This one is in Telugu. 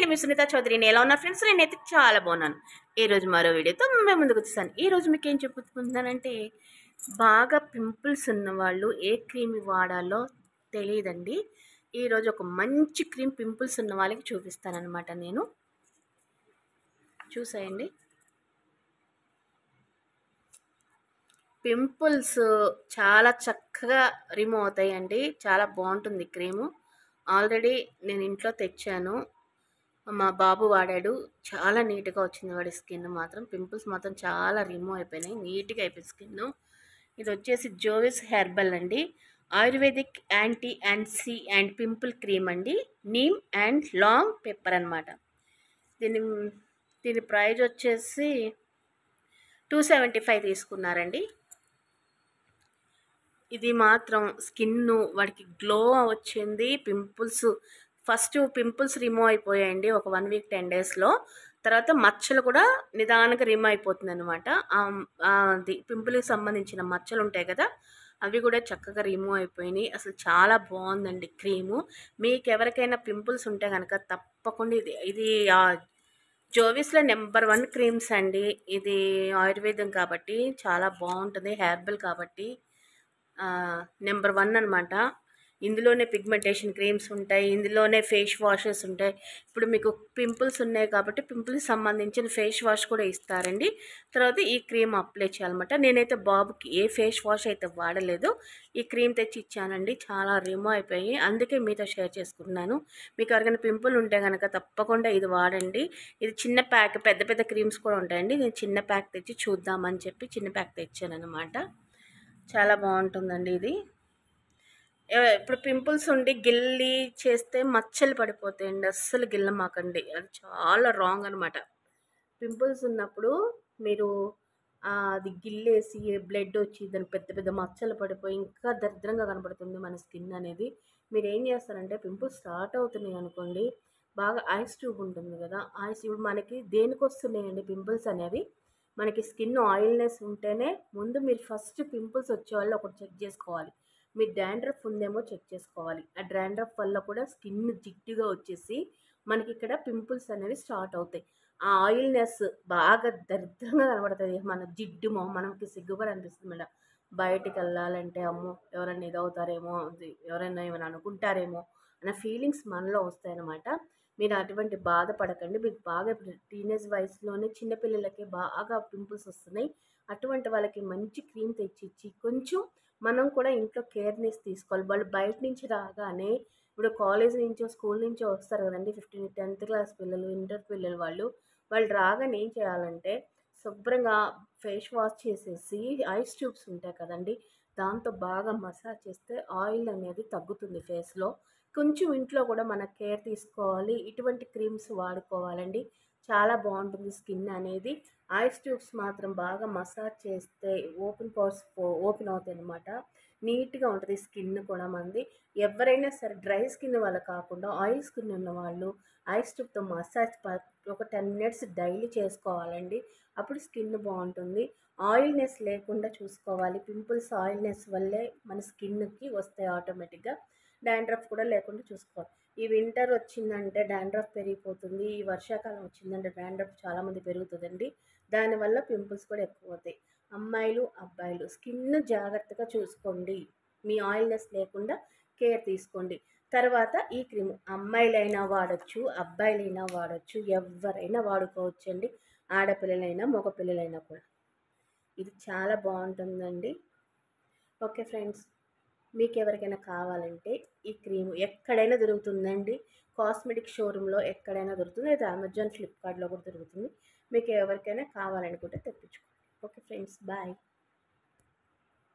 నేను మీ సునీత చౌదరిని. ఎలా ఉన్నారు ఫ్రెండ్స్? నేనైతే చాలా బాగున్నాను. ఈరోజు మరో వీడియోతో మేము ముందుకు వచ్చేసాను. ఈరోజు మీకు ఏం చెప్పుకుంటున్నానంటే, బాగా పింపుల్స్ ఉన్న వాళ్ళు ఏ క్రీమ్ వాడాలో తెలియదండి. ఈరోజు ఒక మంచి క్రీమ్ పింపుల్స్ ఉన్న వాళ్ళకి చూపిస్తానన్నమాట. నేను చూసేయండి. పింపుల్స్ చాలా చక్కగా రిమూవ్ అవుతాయండి. చాలా బాగుంటుంది క్రీము. ఆల్రెడీ నేను ఇంట్లో తెచ్చాను, మా బాబు వాడాడు. చాలా నీట్గా వచ్చింది వాడి స్కిన్ మాత్రం. పింపుల్స్ మాత్రం చాలా రిమూవ్ అయిపోయినాయి, నీట్గా అయిపోయింది స్కిన్. ఇది వచ్చేసి జోవిస్ హెర్బల్ అండి, Ayurvedic anti and C and pimple cream అండి, నీమ్ అండ్ లాంగ్ పెప్పర్ అనమాట. దీని ప్రైజ్ వచ్చేసి 275 తీసుకున్నారండి. ఇది మాత్రం స్కిన్ వాడికి గ్లో వచ్చింది. ఫస్ట్ పింపుల్స్ రిమూవ్ అయిపోయాయండి ఒక 1 వీక్ 10 డేస్లో. తర్వాత మచ్చలు కూడా నిదానంగా రిమూవ్ అయిపోతుంది అనమాట. అది పింపుల్కి సంబంధించిన మచ్చలు ఉంటాయి కదా, అవి కూడా చక్కగా రిమూవ్ అయిపోయినాయి. అసలు చాలా బాగుందండి క్రీము. మీకు ఎవరికైనా పింపుల్స్ ఉంటే కనుక తప్పకుండా ఇది జోవిస్లో నెంబర్ 1 క్రీమ్స్ అండి. ఇది ఆయుర్వేదం కాబట్టి చాలా బాగుంటుంది, హెర్బల్ కాబట్టి నెంబర్ 1 అనమాట. ఇందులోనే పిగ్మెంటేషన్ క్రీమ్స్ ఉంటాయి, ఇందులోనే ఫేస్ వాషెస్ ఉంటాయి. ఇప్పుడు మీకు పింపుల్స్ ఉన్నాయి కాబట్టి పింపుల్కి సంబంధించిన ఫేస్ వాష్ కూడా ఇస్తారండి. తర్వాత ఈ క్రీమ్ అప్లై చేయాలన్నమాట. నేనైతే బాబుకి ఏ ఫేస్ వాష్ అయితే వాడలేదు, ఈ క్రీమ్ తెచ్చి ఇచ్చానండి. చాలా రిమూవ్ అయిపోయి, అందుకే మీతో షేర్ చేసుకుంటున్నాను. మీకు ఎవరికైనా పింపుల్ ఉంటే కనుక తప్పకుండా ఇది వాడండి. ఇది చిన్న ప్యాక్, పెద్ద పెద్ద క్రీమ్స్ కూడా ఉంటాయండి. నేను చిన్న ప్యాక్ తెచ్చి చూద్దామని చెప్పి చిన్న ప్యాక్ తెచ్చాను అనమాట. చాలా బాగుంటుందండి ఇది. ఇప్పుడు పింపుల్స్ ఉండి గిల్లి చేస్తే మచ్చలు పడిపోతాయండి, అస్సలు గిల్లమాకండి, అది చాలా రాంగ్ అనమాట. పింపుల్స్ ఉన్నప్పుడు మీరు అది గిల్లేసి బ్లడ్ వచ్చి దానికి పెద్ద పెద్ద మచ్చలు పడిపోయి ఇంకా దరిద్రంగా కనబడుతుంది మన స్కిన్ అనేది. మీరు ఏం చేస్తారంటే, పింపుల్స్ స్టార్ట్ అవుతున్నాయి అనుకోండి, బాగా ఐస్ ట్యూబ్ ఉంటుంది కదా, ఐస్ ట్యూబ్ మనకి దేనికి వస్తున్నాయండి పింపుల్స్ అనేవి? మనకి స్కిన్ ఆయిల్నెస్ ఉంటేనే ముందు మీరు ఫస్ట్ పింపుల్స్ వచ్చేవాళ్ళు ఒకటి చెక్ చేసుకోవాలి. మీరు డాండ్రఫ్ ఉందేమో చెక్ చేసుకోవాలి. ఆ డాండ్రఫ్ వల్ల కూడా స్కిన్ జిడ్డుగా వచ్చేసి మనకి ఇక్కడ పింపుల్స్ అనేవి స్టార్ట్ అవుతాయి. ఆ ఆయిల్నెస్ బాగా దరిద్రంగా కనబడుతుంది, మన జిడ్డు మనకి సిగ్గుగా అనిపిస్తుంది మేడం. బయటికి వెళ్ళాలంటే అమ్మో ఎవరైనా ఇదవుతారేమో, ఎవరైనా ఏమైనా అనుకుంటారేమో అన్న ఫీలింగ్స్ మనలో వస్తాయన్నమాట. మీరు అటువంటి బాధపడకండి. మీకు బాగా టీనేజ్ వయసులోనే చిన్నపిల్లలకి బాగా పింపుల్స్ వస్తున్నాయి. అటువంటి వాళ్ళకి మంచి క్రీమ్ తెచ్చిచ్చి కొంచెం మనం కూడా ఇంట్లో కేర్నెస్ తీసుకోవాలి. వాళ్ళు బయట నుంచి రాగానే, ఇప్పుడు కాలేజ్ నుంచో స్కూల్ నుంచో వస్తారు కదండి, 10th క్లాస్ పిల్లలు, ఇంటర్ పిల్లలు, వాళ్ళు రాగానే ఏం చేయాలంటే శుభ్రంగా ఫేస్ వాష్ చేసేసి ఐస్ ట్యూబ్స్ ఉంటాయి కదండి, దాంతో బాగా మసాజ్ చేస్తే ఆయిల్ అనేది తగ్గుతుంది ఫేస్లో. కొంచెం ఇంట్లో కూడా మన కేర్ తీసుకోవాలి, ఇటువంటి క్రీమ్స్ వాడుకోవాలండి. చాలా బాగుంటుంది స్కిన్ అనేది. ఐస్ ట్యూబ్స్ మాత్రం బాగా మసాజ్ చేస్తే ఓపెన్ పోర్స్ ఓపెన్ అవుతాయి అనమాట. నీట్గా ఉంటుంది స్కిన్ కూడా మనది. ఎవరైనా సరే డ్రై స్కిన్ వాళ్ళు కాకుండా ఆయిల్ స్కిన్ ఉన్న వాళ్ళు ఐస్ ట్యూబ్తో మసాజ్ ఒక 10 మినిట్స్ డైలీ చేసుకోవాలండి. అప్పుడు స్కిన్ బాగుంటుంది. ఆయిల్నెస్ లేకుండా చూసుకోవాలి. పింపుల్స్ ఆయిల్నెస్ వల్లే మన స్కిన్కి వస్తాయి ఆటోమేటిక్గా. డాండ్రఫ్ కూడా లేకుండా చూసుకోవాలి. ఈ వింటర్ వచ్చిందంటే డాండ్రఫ్ పెరిగిపోతుంది, ఈ వర్షాకాలం వచ్చిందంటే డాండ్రఫ్ చాలామంది పెరుగుతుందండి. దానివల్ల పింపుల్స్ కూడా ఎక్కువ అవుతాయి. అమ్మాయిలు అబ్బాయిలు స్కిన్ జాగ్రత్తగా చూసుకోండి, మీ ఆయిల్నెస్ లేకుండా కేర్ తీసుకోండి. తర్వాత ఈ క్రీమ్ అమ్మాయిలైనా వాడచ్చు, అబ్బాయిలైనా వాడచ్చు, ఎవరైనా వాడుకోవచ్చు అండి, ఆడపిల్లలైనా మగపిల్లలైనా కూడా. ఇది చాలా బాగుంటుందండి. ఓకే ఫ్రెండ్స్, మీకు ఎవరికైనా కావాలంటే ఈ క్రీమ్ ఎక్కడైనా దొరుకుతుందండి. కాస్మెటిక్ షోరూంలో ఎక్కడైనా దొరుకుతుంది, లేదా అమెజాన్, ఫ్లిప్కార్ట్లో కూడా దొరుకుతుంది. మీకు ఎవరికైనా కావాలనుకుంటే తెప్పించుకోండి. Okay friends, bye.